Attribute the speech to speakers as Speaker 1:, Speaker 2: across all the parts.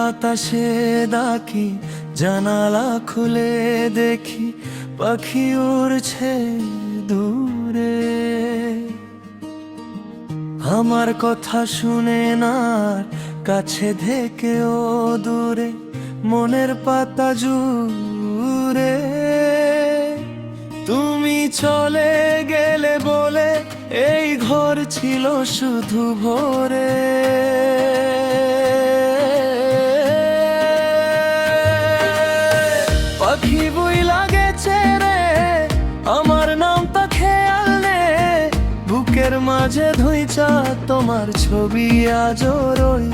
Speaker 1: বাতাসে ডাকি, জানালা খুলে দেখি পাখি উড়ছে দূরে। আমার কথা শুনে না, কাছে থেকেও দূরে, মনের পাতা জুড়ে। তুমি চলে গেলে বলে এই ঘর ছিল শুধু ভরে। পাখি বইলা গেছে রে, আমার নামটা খেয়াল নে, বুকের মাঝে ধুইচা তোমার ছবি আজো রই।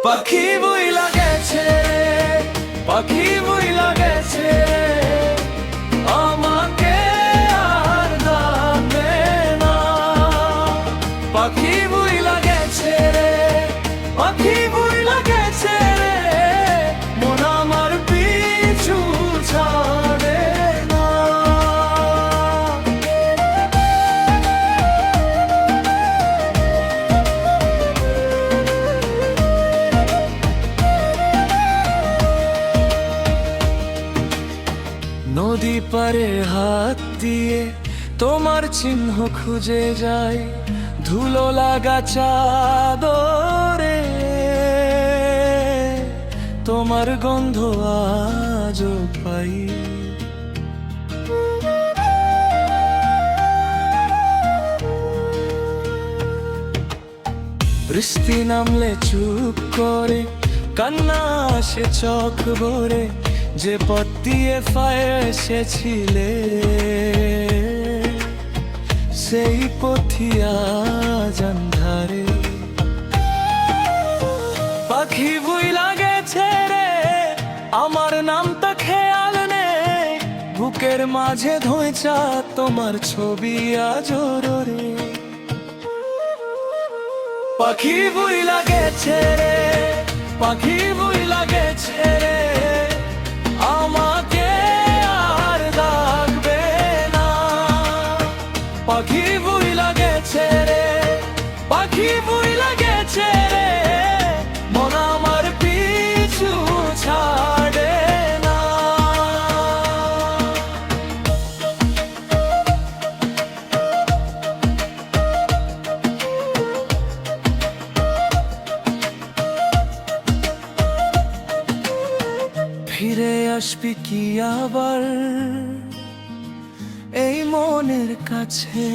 Speaker 1: পাখি বইলা গেছে, পাখি বইলা গেছে, আমাকে আর ডাকবে না। পাখি বইলা গেছে রে, পাখি বইলা গেছে রে, মন আমার পিছু ছাড়ে না। নদী পারে হাত দিয়ে তোমার চিহ্ন খুঁজে যাই, ধুলো লাগা চাদরে তোমার গন্ধ আজও পাই। বৃষ্টি নামলে চুপ করে, কান্না আসে চোখ ভরে, যে পথ দিয়ে ফায়ার এসেছিলে সেই পথি আজ আন্ধারে। পাখি বইলা গেছে রে, আমার নামটা খেয়াল নেই, বুকের মাঝে ধুইচা তোমার ছবি আজো রে। পাখি বইলা গেছে রে, পাখি বইলা গেছে রে, আমাকে আর ডাকবে না। পাখি বইলা গেছে রে, পাখি বইলা গেছে রে, মন আমার পিছু ছাড়ে না। ফিরে আসবি কি আবার এই মনের কাছে,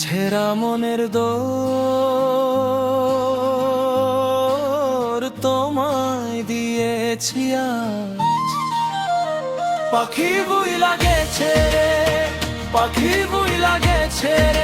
Speaker 1: ছেঁড়া মনের দোর তোমায় দিয়েছি আজ। পাখি বইলা গেছে রে, পাখি বইলা গেছে রে,